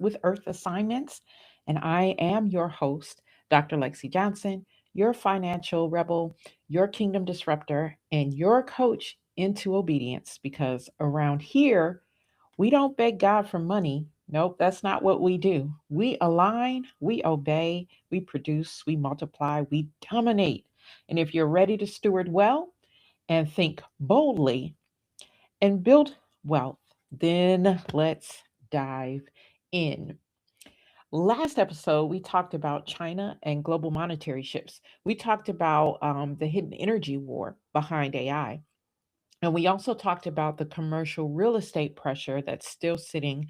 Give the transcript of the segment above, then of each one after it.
with Earth Assignments. And I am your host, Dr. Lexi Johnson, your financial rebel, your kingdom disruptor, and your coach into obedience. Because around here, we don't beg God for money. Nope, that's not what we do. We align, we obey, we produce, we multiply, we dominate. And if you're ready to steward well and think boldly and build wealth, then let's dive in. Last episode, we talked about China and global monetary shifts. We talked about the hidden energy war behind AI. And we also talked about the commercial real estate pressure that's still sitting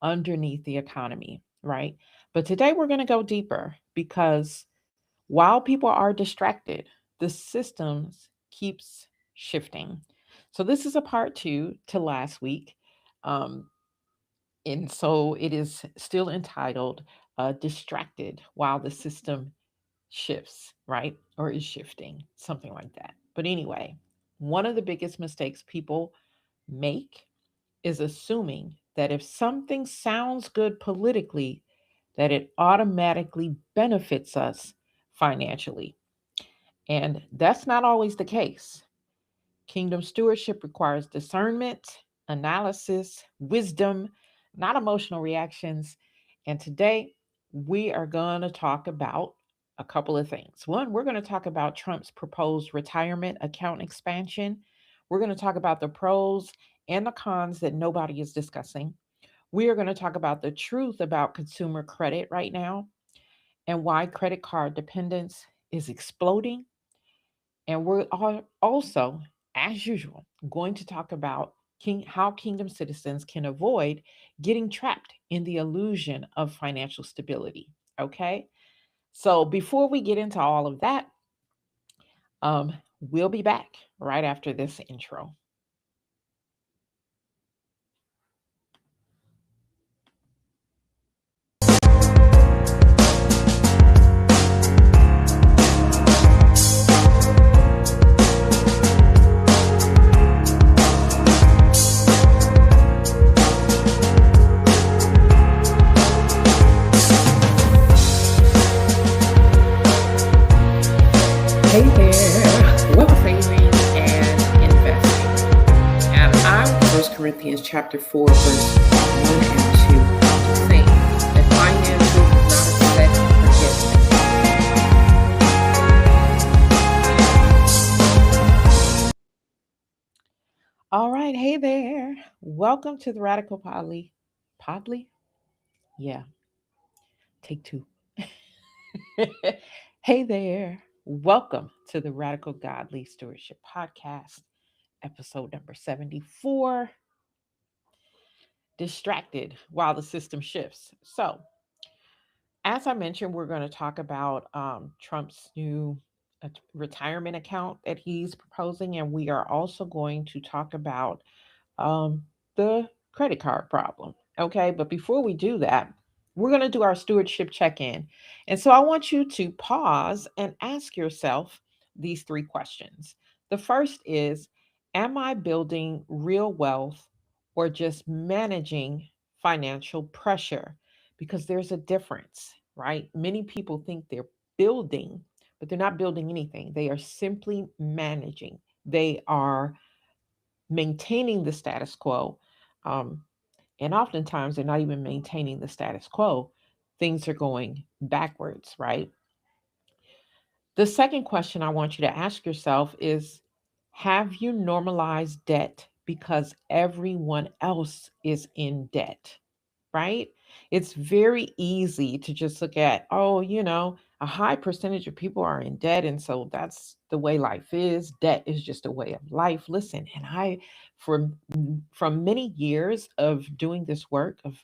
underneath the economy, right? But today we're going to go deeper because while people are distracted, the systems keeps shifting. So this is a part two to last week. Um, and so it is still entitled Distracted While the System Shifts, right? Or is shifting, something like that. But anyway, one of the biggest mistakes people make is assuming that if something sounds good politically, that it automatically benefits us financially. And that's not always the case. Kingdom stewardship requires discernment, analysis, wisdom, not emotional reactions. And today we are going to talk about a couple of things. One, we're going to talk about Trump's proposed retirement account expansion. We're going to talk about the pros and the cons that nobody is discussing. We are going to talk about the truth about consumer credit right now and why credit card dependence is exploding. And we're also, as usual, going to talk about how kingdom citizens can avoid getting trapped in the illusion of financial stability. Okay. So before we get into all of that, um, we'll be back right after this intro. Hey there, wealth saving and investing. And I'm First Corinthians chapter 4, verse 1 and 2, saying that finances is not a set forgiveness. All right, hey there. Welcome to the Radical Podly. Podly? Yeah, take two. Hey there. Welcome to the Radical Godly Stewardship Podcast, episode number 74, Distracted While the System Shifts. So, as I mentioned, we're going to talk about Trump's new retirement account that he's proposing, and we are also going to talk about um, the credit card problem. Okay, but before we do that, we're going to do our stewardship check in. And so I want you to pause and ask yourself these three questions. The first is, am I building real wealth or just managing financial pressure? Because there's a difference, right? Many people think they're building, but they're not building anything. They are simply managing. They are maintaining the status quo. Um, and oftentimes they're not even maintaining the status quo. Things are going backwards, right? The second question I want you to ask yourself is, have you normalized debt because everyone else is in debt? Right? It's very easy to just look at, oh, a high percentage of people are in debt. And so that's the way life is. Debt is just a way of life. Listen, and from many years of doing this work, of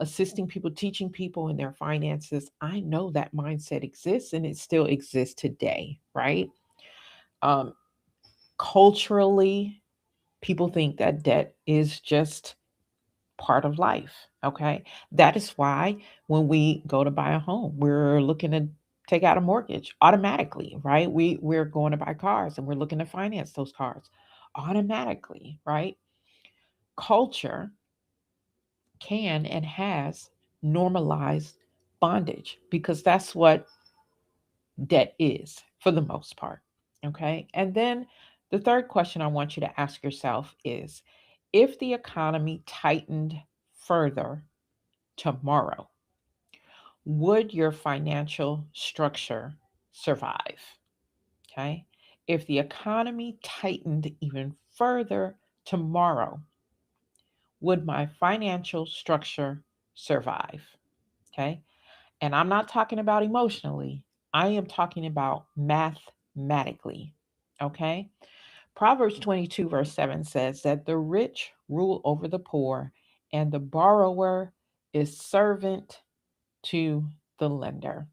assisting people, teaching people in their finances, I know that mindset exists and it still exists today, right? Um, Culturally, people think that debt is just part of life. Okay. That is why when we go to buy a home, we're looking to take out a mortgage automatically, right? We're going to buy cars and we're looking to finance those cars automatically, right? Culture can and has normalize bondage because that's what debt is for the most part. Okay. And then the third question I want you to ask yourself is if the economy tightened further tomorrow, would your financial structure survive? Okay. If the economy tightened even further tomorrow, would my financial structure survive? Okay. And I'm not talking about emotionally, I am talking about mathematically. Okay. Proverbs 22, verse 7 says that the rich rule over the poor, and the borrower is servant to the lender.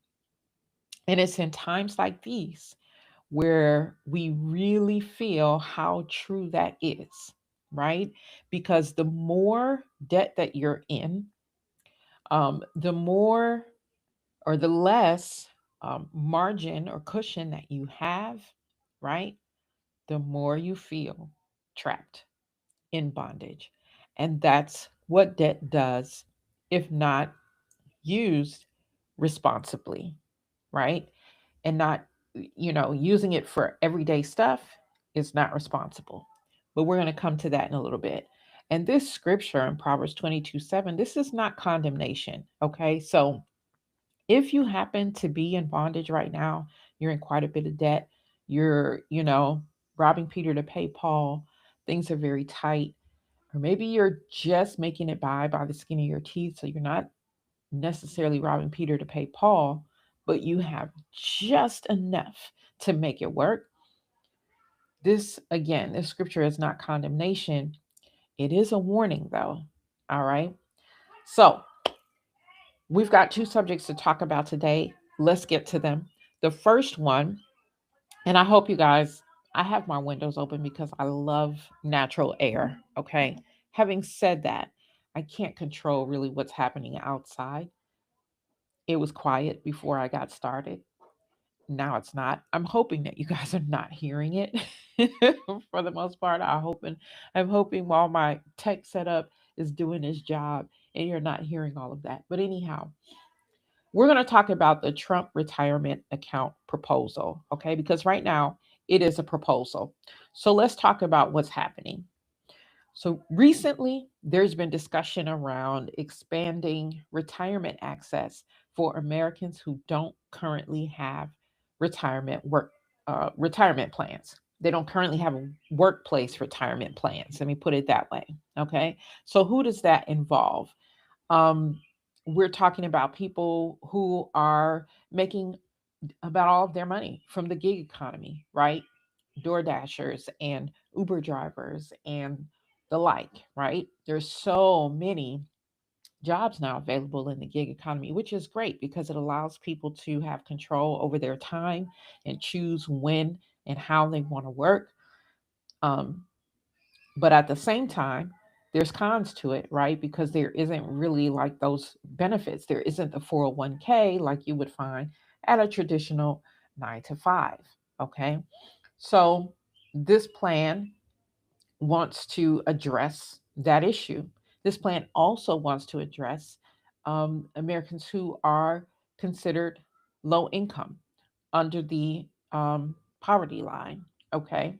And it's in times like these where we really feel how true that is, right? Because the more debt that you're in, the more or the less margin or cushion that you have, right? The more you feel trapped in bondage. And that's what debt does if not used responsibly, right? And not, using it for everyday stuff is not responsible. But we're going to come to that in a little bit. And this scripture in Proverbs 22:7, this is not condemnation. Okay. So if you happen to be in bondage right now, you're in quite a bit of debt, you're, robbing Peter to pay Paul, things are very tight, or maybe you're just making it by the skin of your teeth. So you're not necessarily robbing Peter to pay Paul, but you have just enough to make it work. This, again, this scripture is not condemnation. It is a warning, though. All right. So we've got two subjects to talk about today. Let's get to them. The first one, and I hope you guys, I have my windows open because I love natural air. Okay. Having said that, I can't control really what's happening outside. It was quiet before I got started. Now it's not. I'm hoping that you guys are not hearing it for the most part. I'm hoping while my tech setup is doing its job and you're not hearing all of that. But anyhow, we're going to talk about the Trump retirement account proposal, okay? Because right now it is a proposal. So let's talk about what's happening. So recently, there's been discussion around expanding retirement access for Americans who don't currently have retirement plans. They don't currently have workplace retirement plans. Let me put it that way. Okay. So who does that involve? Um, we're talking about people who are making about all of their money from the gig economy, right? Door dashers and Uber drivers and the like, right? There's so many jobs now available in the gig economy, which is great because it allows people to have control over their time and choose when and how they want to work. Um, but at the same time, there's cons to it, right? Because there isn't really like those benefits. There isn't the 401k like you would find at a traditional 9 to 5. Okay. So this plan wants to address that issue. This plan also wants to address Americans who are considered low income under the poverty line. Okay.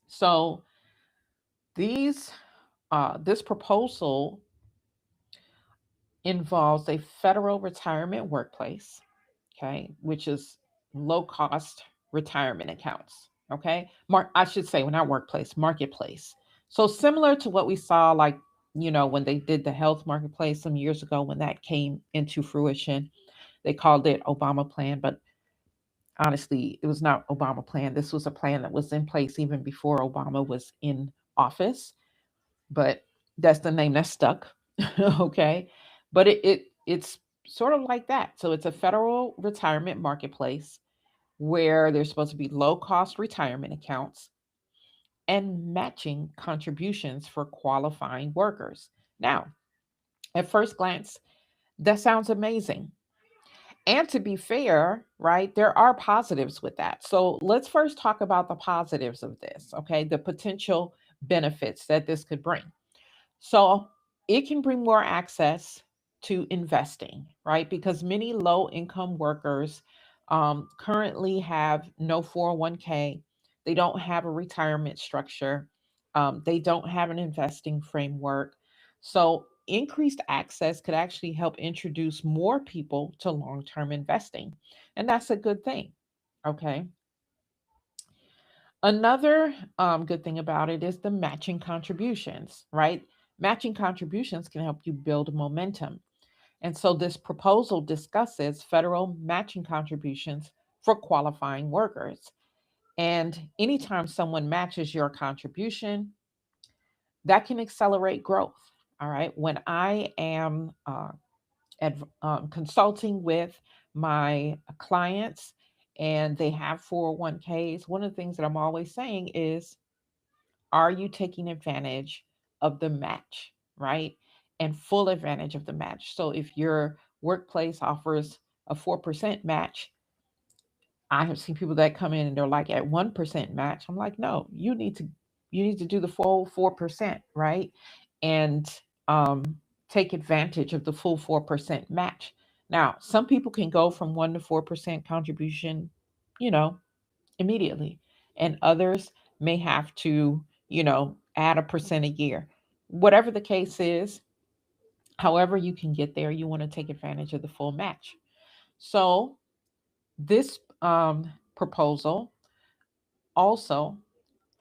So these this proposal involves a federal retirement workplace, okay, which is low cost retirement accounts. Okay. I should say, well, not workplace, marketplace. So similar to what we saw, like, when they did the health marketplace some years ago, when that came into fruition, they called it Obama plan. But honestly, it was not Obama plan. This was a plan that was in place even before Obama was in office, but that's the name that stuck. Okay. But it's sort of like that. So it's a federal retirement marketplace where there's supposed to be low cost retirement accounts and matching contributions for qualifying workers. Now, at first glance, that sounds amazing. And to be fair, right, there are positives with that. So let's first talk about the positives of this, okay? The potential benefits that this could bring. So it can bring more access to investing, right? Because many low income workers currently have no 401k, they don't have a retirement structure, they don't have an investing framework. So, increased access could actually help introduce more people to long term investing. And that's a good thing. Okay. Another good thing about it is the matching contributions, right? Matching contributions can help you build momentum. And so this proposal discusses federal matching contributions for qualifying workers. And anytime someone matches your contribution, that can accelerate growth. All right. When I am consulting with my clients and they have 401ks, one of the things that I'm always saying is, are you taking advantage of the match, right? And full advantage of the match. So if your workplace offers a 4% match, I have seen people that come in and they're like at 1% match. I'm like, no, you need to do the full 4%, right? And take advantage of the full 4% match. Now, some people can go from 1 to 4% contribution, you know, immediately. And others may have to, add a percent a year. Whatever the case is, however you can get there, you want to take advantage of the full match. So, this proposal also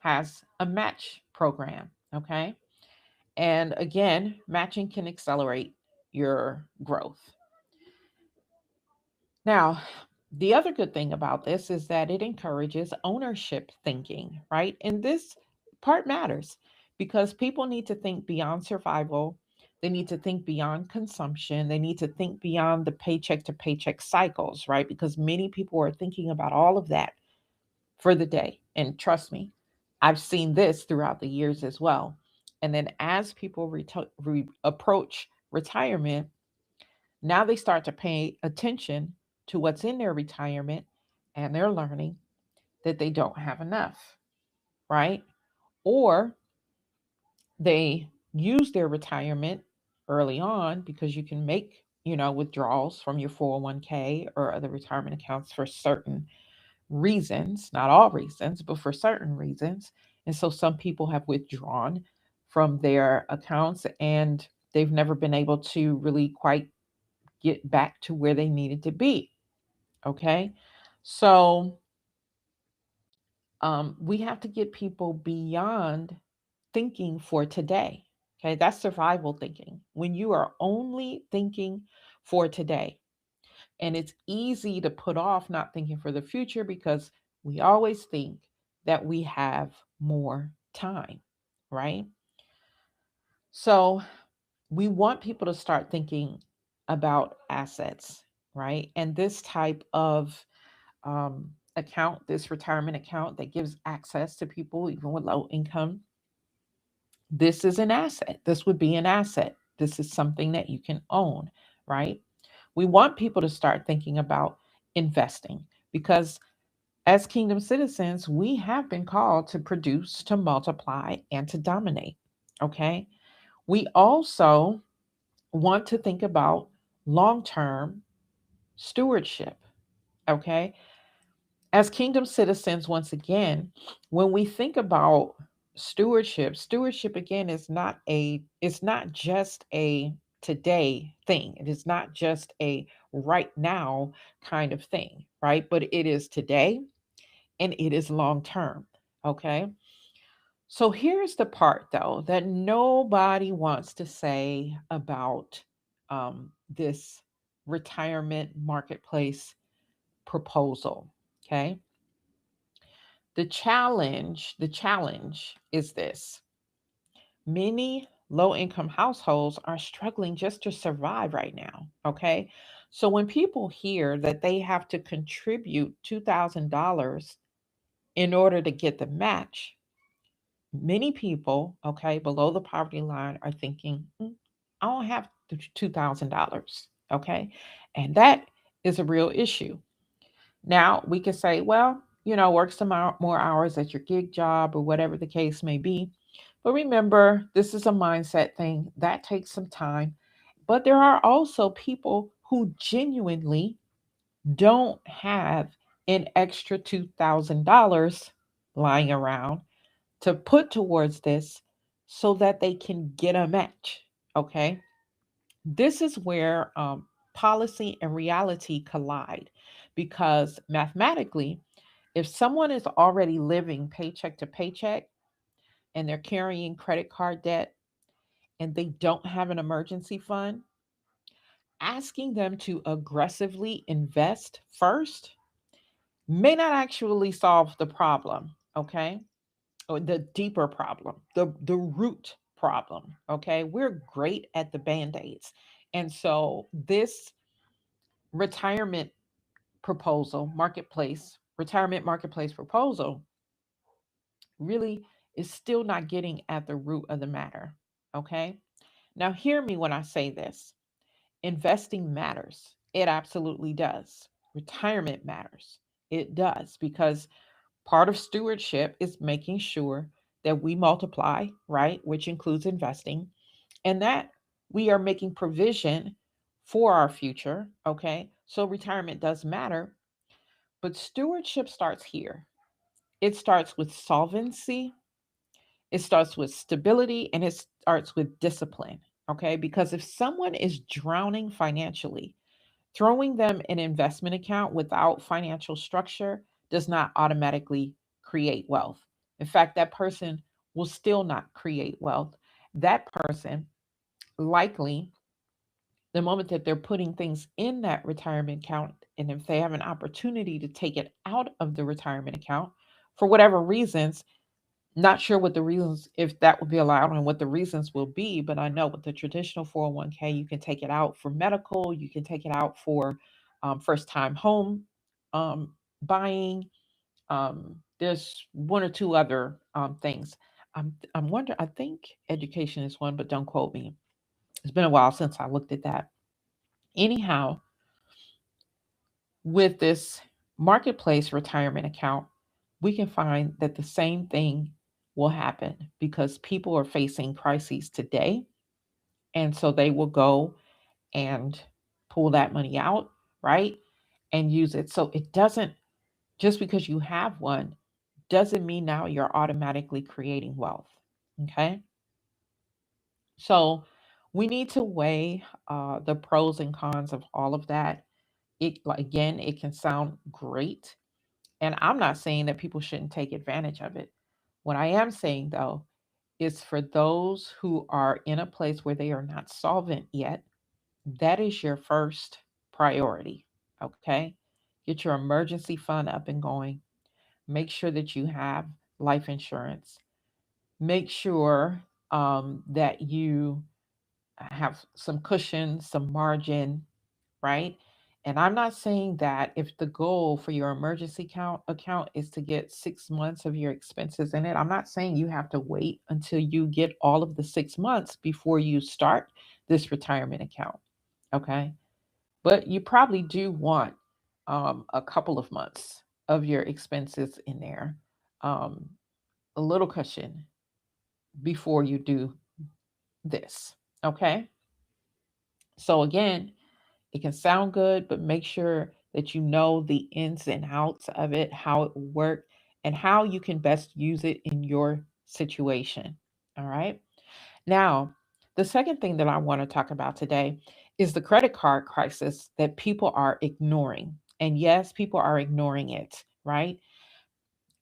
has a match program. Okay. And again, matching can accelerate your growth. Now, the other good thing about this is that it encourages ownership thinking, right? And this part matters because people need to think beyond survival. They need to think beyond consumption. They need to think beyond the paycheck to paycheck cycles, right? Because many people are thinking about all of that for the day. And trust me, I've seen this throughout the years as well. And then as people approach retirement, now they start to pay attention to what's in their retirement and they're learning that they don't have enough, right? Or they use their retirement early on because you can make, withdrawals from your 401k or other retirement accounts for certain reasons, not all reasons, but for certain reasons. And so some people have withdrawn from their accounts and they've never been able to really quite get back to where they needed to be. Okay. So we have to get people beyond thinking for today. Okay. That's survival thinking. When you are only thinking for today, and it's easy to put off not thinking for the future because we always think that we have more time, right? So we want people to start thinking about assets, right? And this type of account, this retirement account that gives access to people even with low income, this is an asset. This would be an asset. This is something that you can own, right? We want people to start thinking about investing because as kingdom citizens, we have been called to produce, to multiply, and to dominate. Okay. We also want to think about long term stewardship. Okay. As kingdom citizens, once again, when we think about stewardship again it's not just a today thing. It is not just a right now kind of thing, right? But it is today and it is long term. Okay. So here's the part though that nobody wants to say about this retirement marketplace proposal. Okay. The challenge is this. Many low income households are struggling just to survive right now. Okay. So when people hear that they have to contribute $2,000 in order to get the match, many people, okay, below the poverty line are thinking, I don't have the $2,000. Okay. And that is a real issue. Now we could say, well, work some more hours at your gig job or whatever the case may be. But remember, this is a mindset thing that takes some time. But there are also people who genuinely don't have an extra $2,000 lying around to put towards this so that they can get a match. Okay. This is where policy and reality collide because mathematically, if someone is already living paycheck to paycheck and they're carrying credit card debt and they don't have an emergency fund, asking them to aggressively invest first may not actually solve the problem, okay? Or the deeper problem, the root problem, okay? We're great at the band-aids. And so this retirement proposal, retirement marketplace proposal really is still not getting at the root of the matter, okay? Now hear me when I say this. Investing matters. It absolutely does. Retirement matters. It does because part of stewardship is making sure that we multiply, right? Which includes investing, and that we are making provision for our future. Okay. So retirement does matter, but stewardship starts here. It starts with solvency, it starts with stability, and it starts with discipline. Okay. Because if someone is drowning financially, throwing them an investment account without financial structure does not automatically create wealth. In fact, that person will still not create wealth. That person likely, the moment that they're putting things in that retirement account, and if they have an opportunity to take it out of the retirement account for whatever reasons, not sure what the reasons, if that would be allowed and what the reasons will be, but I know with the traditional 401k, you can take it out for medical, you can take it out for first time home um, buying. There's one or two other things. I'm wondering, I think education is one, but don't quote me. It's been a while since I looked at that. Anyhow, with this marketplace retirement account, we can find that the same thing will happen because people are facing crises today. And so they will go and pull that money out, right? And use it. So it doesn't, just because you have one, doesn't mean now you're automatically creating wealth. Okay. So we need to weigh the pros and cons of all of that. It, like, again, it can sound great. And I'm not saying that people shouldn't take advantage of it. What I am saying, though, is for those who are in a place where they are not solvent yet, that is your first priority. Okay. Get your emergency fund up and going. Make sure that you have life insurance. Make sure that you have some cushion, some margin, right? And I'm not saying that if the goal for your emergency account is to get 6 months of your expenses in it, I'm not saying you have to wait until you get all of the 6 months before you start this retirement account. Okay. But you probably do want a couple of months of your expenses in there, um, a little cushion before you do this. Okay. So, again, it can sound good, but make sure that you know the ins and outs of it, how it will work, and how you can best use it in your situation. All right. Now, the second thing that I want to talk about today is the credit card crisis that people are ignoring. And yes, people are ignoring it, right?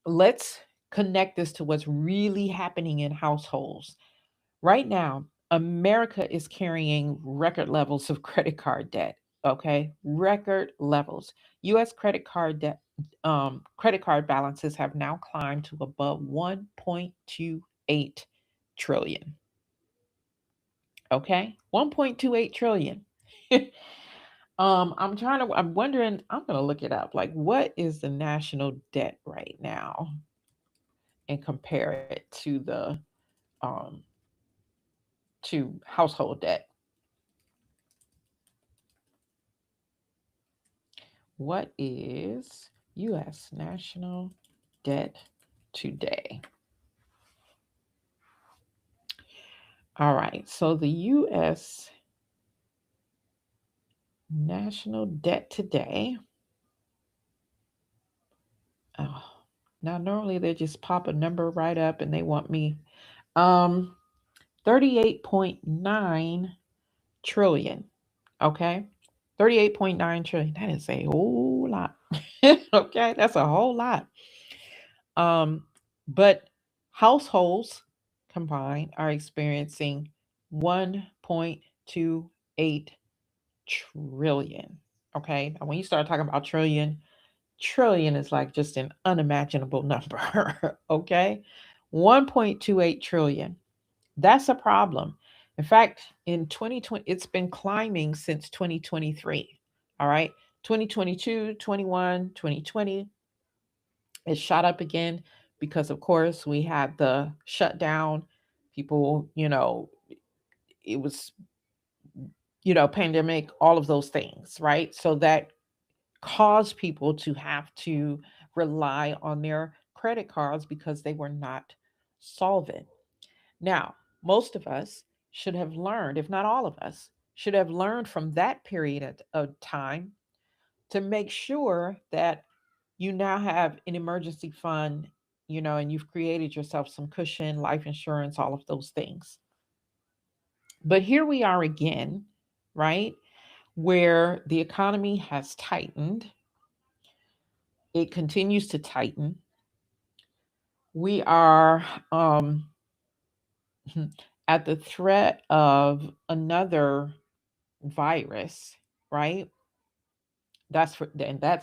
Let's connect this to what's really happening in households. Right now, America is carrying record levels of credit card debt. Okay, record levels. U.S. credit card balances have now climbed to above 1.28 trillion. Okay, 1.28 trillion. I'm wondering. I'm gonna look it up. Like, what is the national debt right now, and compare it um to household debt. What is U.S. national debt today? All right. So the U.S. National debt today. Oh, now normally they just pop a number right up and they want me. Um, 38.9 trillion. Okay. 38.9 trillion. That is a whole lot. Okay. That's a whole lot. Um, but households combined are experiencing 1.28 trillion. Okay. And when you start talking about trillion is like just an unimaginable number. Okay. 1.28 trillion. That's a problem. In fact, in 2020, it's been climbing since 2023. All right. 2022, 21, 2020, it shot up again because, of course, we had the shutdown. People, it was, pandemic, all of those things, right? So that caused people to have to rely on their credit cards because they were not solvent. Now, most of us should have learned, if not all of us, should have learned from that period of time to make sure that you now have an emergency fund, and you've created yourself some cushion, life insurance, all of those things. But here we are again, right? Where the economy has tightened, it continues to tighten. We are at the threat of another virus, right? That's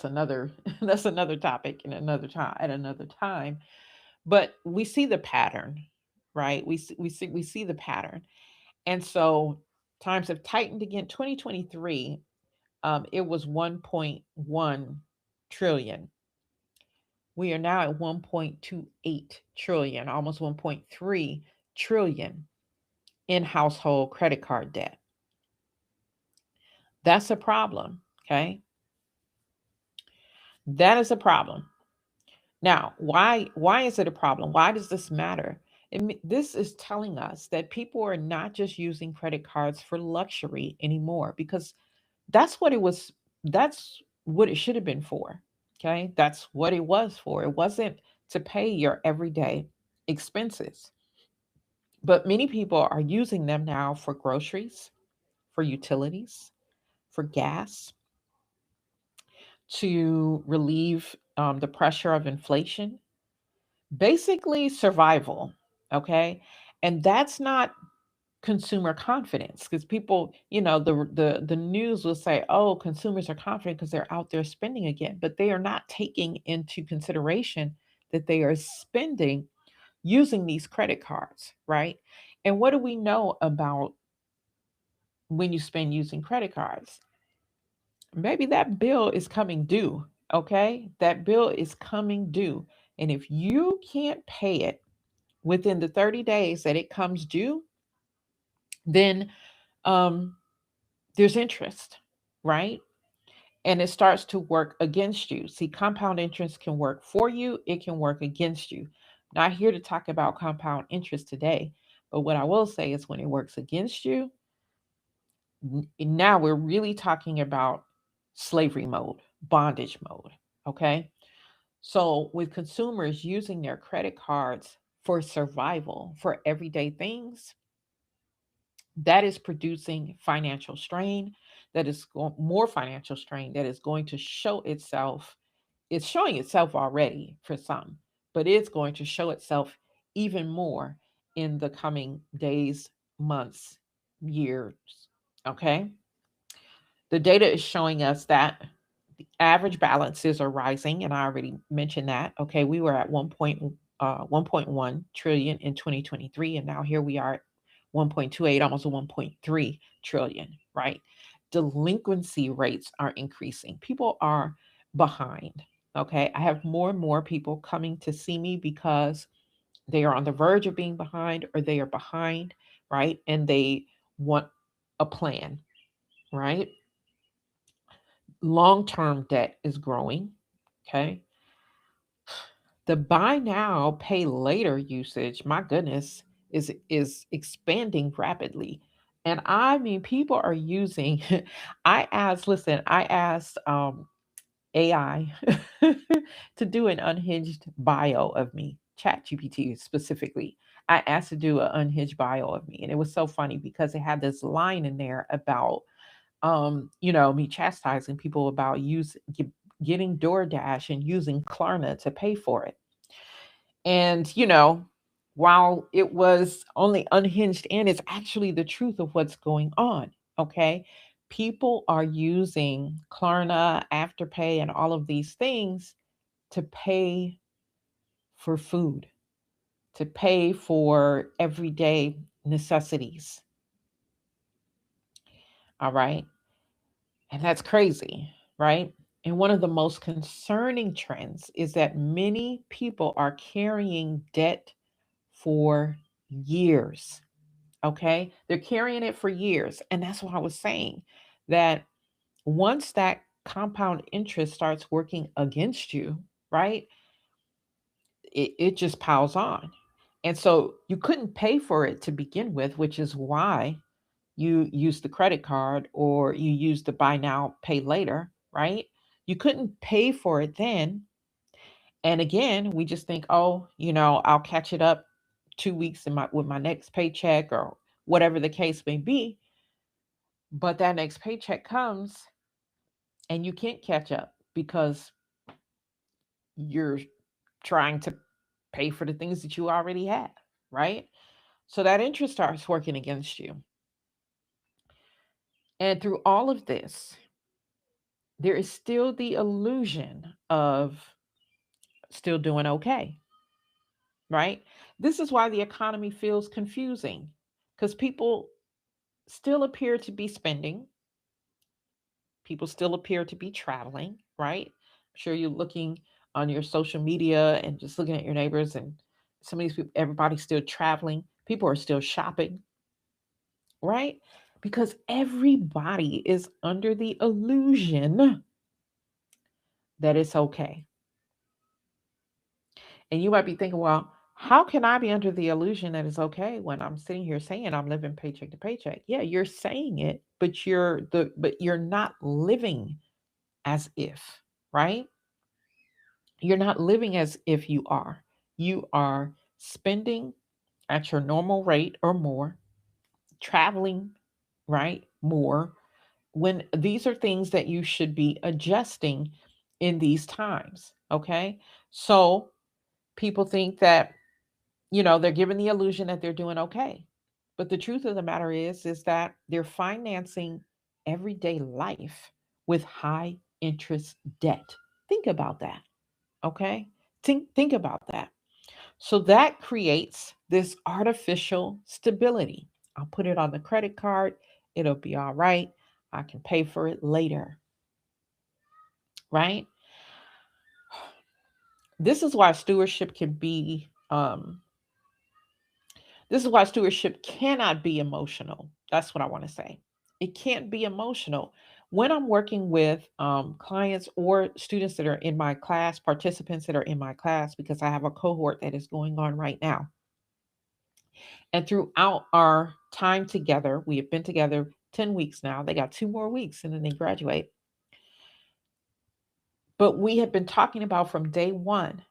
another that's another topic in another time at another time. But we see the pattern, right? We see the pattern, and so times have tightened again. 2023, it was 1.1 trillion. We are now at 1.28 trillion, almost 1.3 trillion in household credit card debt. That's a problem. Okay, that is a problem. Now, why is it a problem? Why does this matter? This is telling us that people are not just using credit cards for luxury anymore, because that's what it was. That's what it should have been for. Okay, that's what it was for. It wasn't to pay your everyday expenses, but many people are using them now for groceries, for utilities, for gas, to relieve the pressure of inflation, basically survival. Okay, and that's not consumer confidence, because people, the news will say, oh, consumers are confident because they're out there spending again, but they are not taking into consideration that they are spending using these credit cards, right? And what do we know about when you spend using credit cards? Maybe that bill is coming due. Okay, that bill is coming due, and if you can't pay it within the 30 days that it comes due, then um, there's interest, right? And it starts to work against you. See, compound interest can work for you, it can work against you. Not here to talk about compound interest today, but what I will say is when it works against you, now we're really talking about slavery mode, bondage mode. Okay. So, with consumers using their credit cards for survival, for everyday things, that is producing financial strain, that is more financial strain that is going to show itself. It's showing itself already for some, but it's going to show itself even more in the coming days, months, years. Okay, the data is showing us that the average balances are rising, and I already mentioned that. Okay, we were at 1.1 trillion in 2023, and now here we are at 1.28, almost 1.3 trillion, right? Delinquency rates are increasing. People are behind. Okay, I have more and more people coming to see me because they are on the verge of being behind, or they are behind, right? And they want a plan, right? Long term debt is growing. Okay. The buy now, pay later usage, my goodness, is expanding rapidly. And I mean, people are using, I asked AI to do an unhinged bio of me, ChatGPT specifically. I asked to do an unhinged bio of me. And it was so funny because it had this line in there about, me chastising people about getting DoorDash and using Klarna to pay for it. And, while it was only unhinged and it's actually the truth of what's going on, okay? People are using Klarna, Afterpay, and all of these things to pay for food, to pay for everyday necessities. All right. And that's crazy, right? And one of the most concerning trends is that many people are carrying debt for years. Okay. They're carrying it for years. And that's what I was saying, that once that compound interest starts working against you, right, it just piles on. And so you couldn't pay for it to begin with, which is why you use the credit card or you use the buy now, pay later, right? You couldn't pay for it then. And again, we just think, oh, I'll catch it up 2 weeks with my next paycheck or whatever the case may be. But that next paycheck comes and you can't catch up because you're trying to pay for the things that you already have, right? So that interest starts working against you. And through all of this, there is still the illusion of still doing okay, right? This is why the economy feels confusing because people still appear to be spending, people still appear to be traveling, right? I'm sure you're looking on your social media and just looking at your neighbors, and some of these people, everybody's still traveling, people are still shopping, right? Because everybody is under the illusion that it's okay. And you might be thinking, well, how can I be under the illusion that it's okay when I'm sitting here saying I'm living paycheck to paycheck? Yeah, you're saying it, but you're not living as if, right? You're not living as if you are. You are spending at your normal rate or more, traveling, right? More, when these are things that you should be adjusting in these times, okay? So people think that, they're given the illusion that they're doing okay. But the truth of the matter is that they're financing everyday life with high interest debt. Think about that, okay? Think about that. So that creates this artificial stability. I'll put it on the credit card, it'll be all right. I can pay for it later, right? This is why stewardship can be this is why stewardship cannot be emotional. That's what I want to say. It can't be emotional. When I'm working with clients or students that are in my class, participants that are in my class, because I have a cohort that is going on right now. And throughout our time together, we have been together 10 weeks now. They got 2 more weeks and then they graduate. But we have been talking about from day one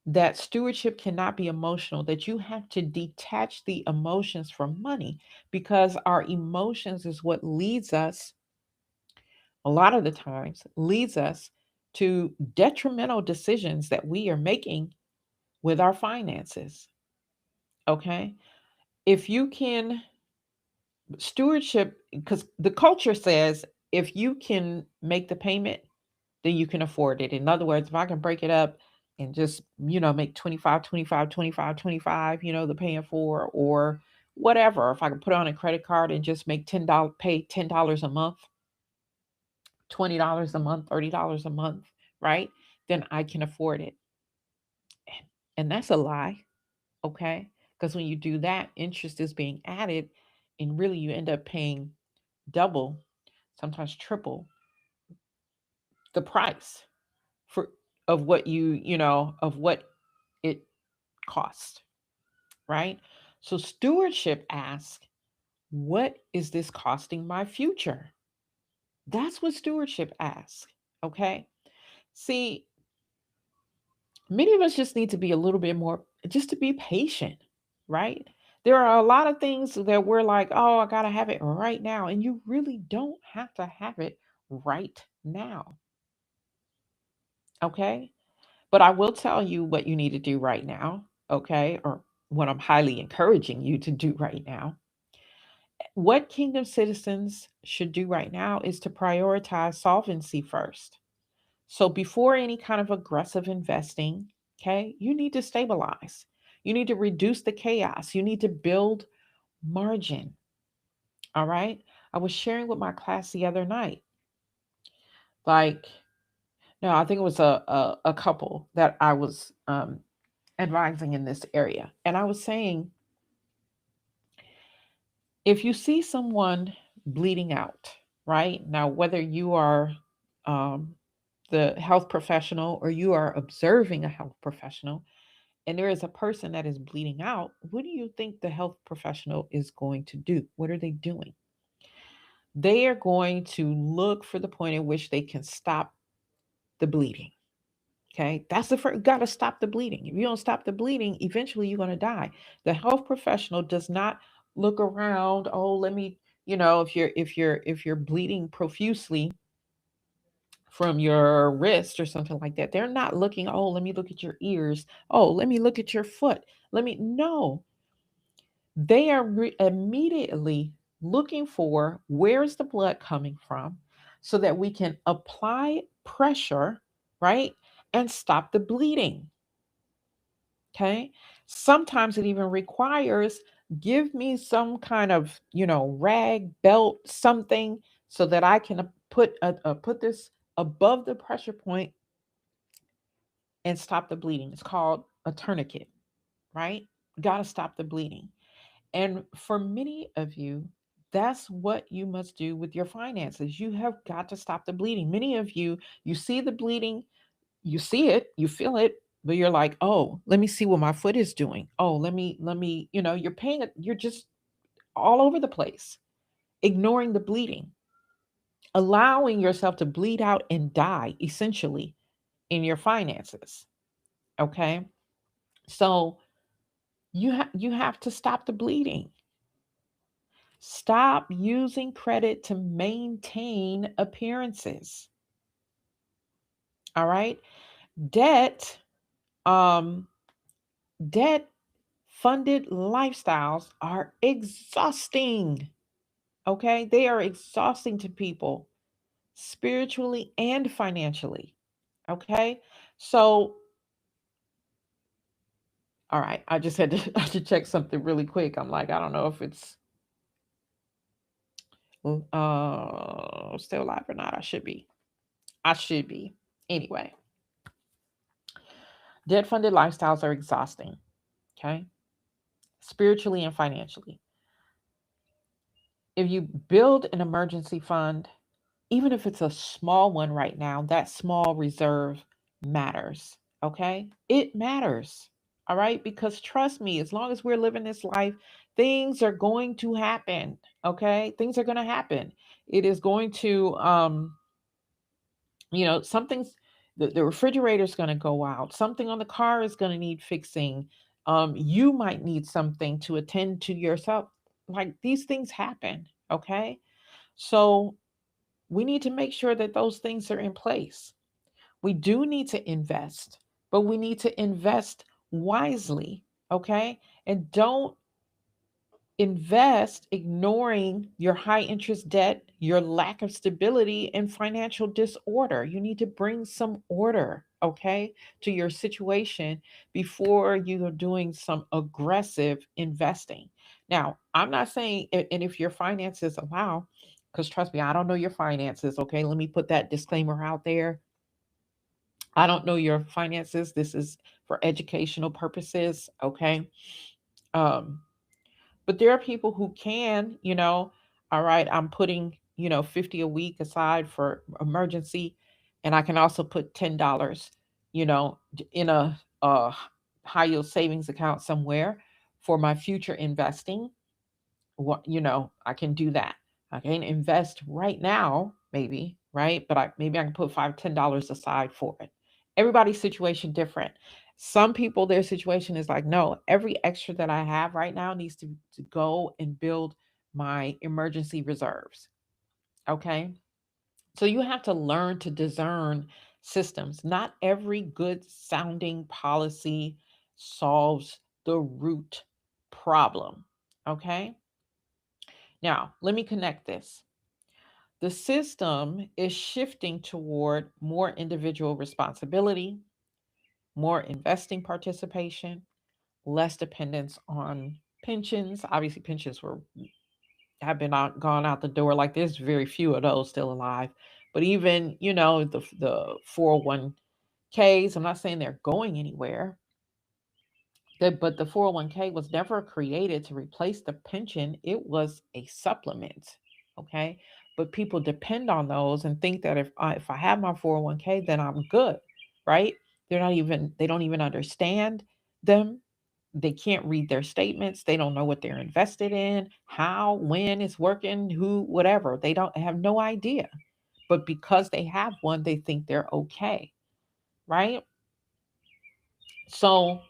that stewardship cannot be emotional, that you have to detach the emotions from money, because our emotions is what leads us, a lot of the times, leads us to detrimental decisions that we are making with our finances. Okay. If you can, stewardship, because the culture says if you can make the payment, then you can afford it. In other words, if I can break it up and just, make 25, 25, 25, 25, the paying for, or whatever, if I can put on a credit card and just make $10, pay $10 a month, $20 a month, $30 a month, right? Then I can afford it. And that's a lie, okay? Because when you do that, interest is being added, and really you end up paying double, sometimes triple the price for of what of what it costs, right? So stewardship asks, What is this costing my future? That's what stewardship asks. Okay. See, many of us just need to be a little bit more, just to be patient, right? There are a lot of things that we're like, oh, I got to have it right now. And you really don't have to have it right now. Okay. But I will tell you what you need to do right now. Okay. Or what I'm highly encouraging you to do right now. What kingdom citizens should do right now is to prioritize solvency first. So before any kind of aggressive investing, okay, you need to stabilize. You need to reduce the chaos. You need to build margin. All right. I was sharing with my class the other night, like, no, I think it was a couple that I was advising in this area. And I was saying, if you see someone bleeding out, right? Now, whether you are um, the health professional or you are observing a health professional, and there is a person that is bleeding out, what do you think the health professional is going to do? What are they doing? They are going to look for the point at which they can stop the bleeding. Okay, that's the first. Got to stop the bleeding. If you don't stop the bleeding, eventually you're going to die. The health professional does not look around. Oh, let me. If you're bleeding profusely from your wrist or something like that, they're not looking. Oh, let me look at your ears. Oh, let me look at your foot. Let me no. They are immediately looking for where's the blood coming from so that we can apply pressure, right? And stop the bleeding. Okay. Sometimes it even requires give me some kind of, rag, belt, something so that I can put this above the pressure point and stop the bleeding. It's called a tourniquet, right? Got to stop the bleeding. And for many of you, that's what you must do with your finances. You have got to stop the bleeding. Many of you, you see the bleeding, you see it, you feel it, but you're like, oh, let me see what my foot is doing. Oh, let me, you're paying it, you're just all over the place, ignoring the bleeding, allowing yourself to bleed out and die essentially in your finances. Okay. So you have to stop the bleeding. Stop using credit to maintain appearances. All right. Debt, um, debt funded lifestyles are exhausting. Okay. They are exhausting to people spiritually and financially. Okay. So, all right. I just had to, I had to check something really quick. I'm like, I don't know if it's still alive or not. I should be. I should be. Anyway, debt funded lifestyles are exhausting. Okay. Spiritually and financially. If you build an emergency fund, even if it's a small one right now, that small reserve matters. Okay. It matters. All right. Because trust me, as long as we're living this life, things are going to happen. Okay. Things are going to happen. It is going to, something's the refrigerator's going to go out, something on the car is going to need fixing, you might need something to attend to yourself, like these things happen. Okay, so we need to make sure that those things are in place. We do need to invest, but we need to invest wisely. Okay, and don't invest ignoring your high interest debt, your lack of stability, and financial disorder. You need to bring some order, okay, to your situation before you are doing some aggressive investing. Now, I'm not saying, and if your finances allow, because trust me, I don't know your finances, okay? Let me put that disclaimer out there. I don't know your finances. This is for educational purposes, okay? Um, but there are people who can, all right, I'm putting, 50 a week aside for emergency, and I can also put $10, in a high yield savings account somewhere for my future investing. What, I can do that. I can invest right now, maybe, right? But maybe I can put $5, $10 aside for it. Everybody's situation different. Some people, their situation is like, no, every extra that I have right now needs to go and build my emergency reserves. Okay. So you have to learn to discern systems. Not every good sounding policy solves the root problem. Okay. Now, let me connect this. The system is shifting toward more individual responsibility, more investing participation, less dependence on pensions. Obviously, pensions have been gone out the door. Like there's very few of those still alive. But even the 401ks. I'm not saying they're going anywhere. But the 401k was never created to replace the pension. It was a supplement. Okay. But people depend on those and think that if I have my 401k, then I'm good. Right. They don't even understand them. They can't read their statements. They don't know what they're invested in, how, when it's working, who, whatever. They don't have no idea. But because they have one, they think they're okay. Right. So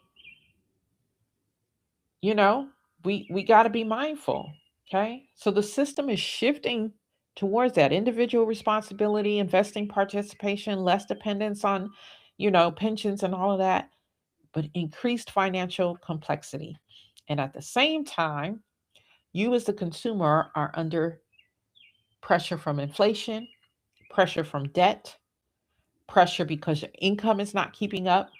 you know we got to be mindful. Okay, so the system is shifting towards that individual responsibility, investing participation, less dependence on pensions and all of that, but increased financial complexity. And at the same time, you as the consumer are under pressure from inflation, pressure from debt, pressure because your income is not keeping up.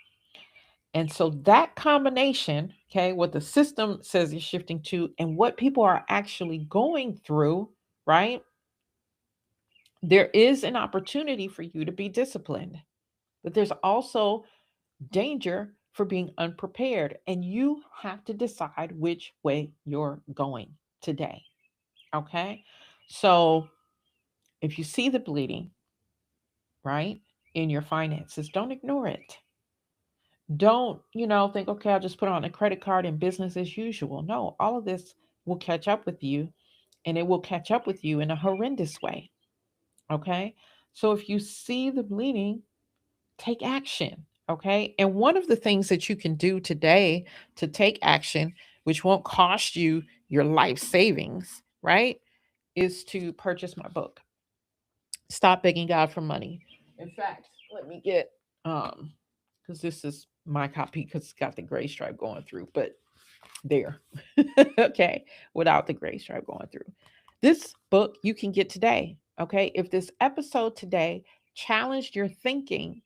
And so that combination, okay, what the system says is shifting to and what people are actually going through, right? There is an opportunity for you to be disciplined, but there's also danger for being unprepared. And you have to decide which way you're going today, okay? So if you see the bleeding, right, in your finances, don't ignore it. Don't, think, okay, I'll just put on a credit card and business as usual. No, all of this will catch up with you, and it will catch up with you in a horrendous way. Okay. So if you see the bleeding, take action. Okay. And one of the things that you can do today to take action, which won't cost you your life savings, right, is to purchase my book, Stop Begging God for Money. In fact, let me get, because this is my copy because it's got the gray stripe going through, but there. Okay, without the gray stripe going through. This book you can get today. Okay, if this episode today challenged your thinking,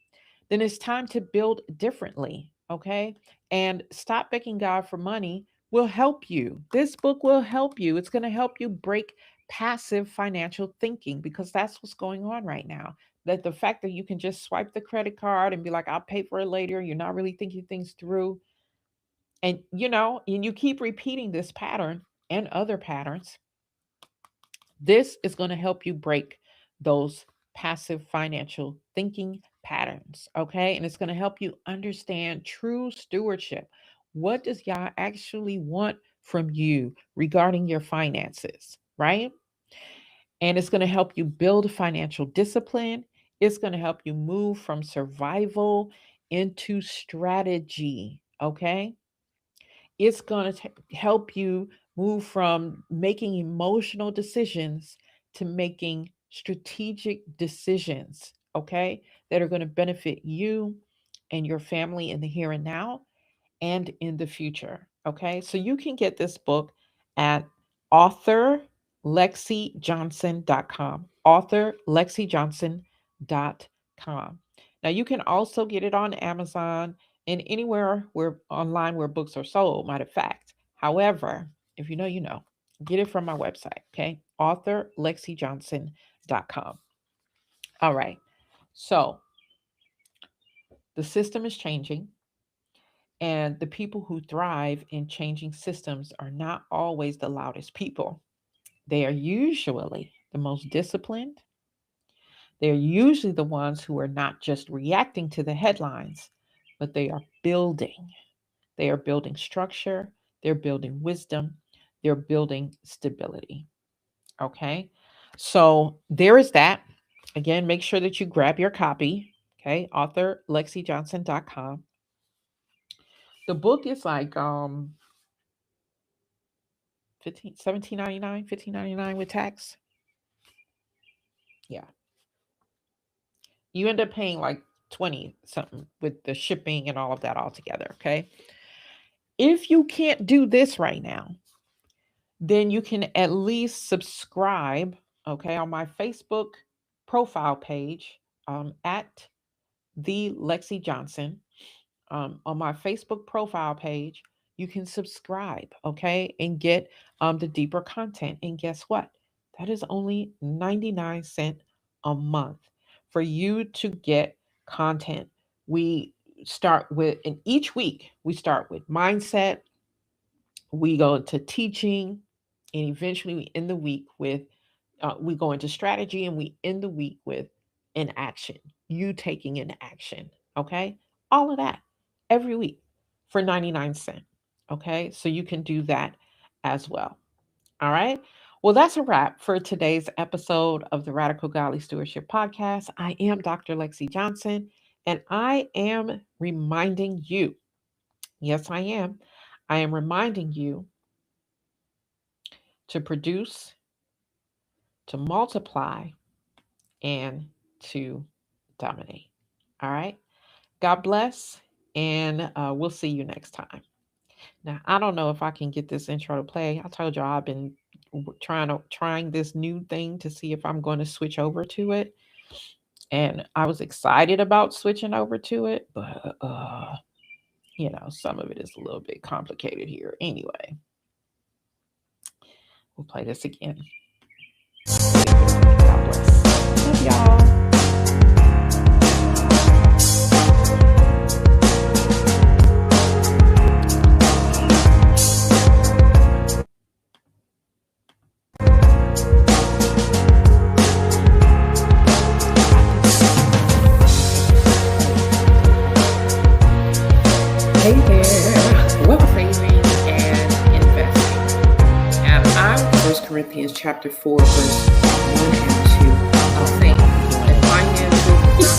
then it's time to build differently. Okay, and Stop Begging God for Money will help you. This book will help you. It's going to help you break passive financial thinking because that's what's going on right now. That the fact that you can just swipe the credit card and be like, I'll pay for it later, you're not really thinking things through. And and you keep repeating this pattern and other patterns. This is going to help you break those passive financial thinking patterns. Okay. And it's going to help you understand true stewardship. What does Yah actually want from you regarding your finances? Right. And it's going to help you build financial discipline. It's going to help you move from survival into strategy. Okay. It's going to help you move from making emotional decisions to making strategic decisions, okay, that are going to benefit you and your family in the here and now and in the future. Okay, so you can get this book at authorlexijohnson.com. Authorlexijohnson.com. Now you can also get it on Amazon and anywhere where online where books are sold, matter of fact. However, if you know, you know, get it from my website, okay? Authorlexijohnson.com. All right. So the system is changing. And the people who thrive in changing systems are not always the loudest people. They are usually the most disciplined. They're usually the ones who are not just reacting to the headlines, but they are building. They are building structure, they're building wisdom, they're building stability. Okay. So there is that. Again, make sure that you grab your copy. Okay. AuthorLexiJohnson.com. The book is like 15.99 with tax. Yeah. You end up paying like 20 something with the shipping and all of that all together. Okay. If you can't do this right now, then you can at least subscribe, okay, on my Facebook profile page at the Lexi Johnson. On my Facebook profile page, you can subscribe, okay, and get the deeper content. And guess what? That is only 99 cents a month for you to get content. We start with, and each week we start with mindset, we go into teaching, and eventually we end the week with we go into strategy, and we end the week with an action, you taking an action. Okay, all of that every week for 99 cents. Okay, so you can do that as well. All right, well, that's a wrap for today's episode of the Radical Godly Stewardship Podcast. I am Dr. Lexi Johnson, and I am reminding you, yes, I am reminding you to produce, to multiply, and to dominate. All right. God bless. And we'll see you next time. Now, I don't know if I can get this intro to play. I told y'all I've been trying this new thing to see if I'm going to switch over to it. And I was excited about switching over to it, but some of it is a little bit complicated here. Anyway, we'll play this again. God bless. Love y'all. Hey there, wealth saving and investing. And I'm 1 Corinthians chapter 4, verse 1 and 2. I'll say that finances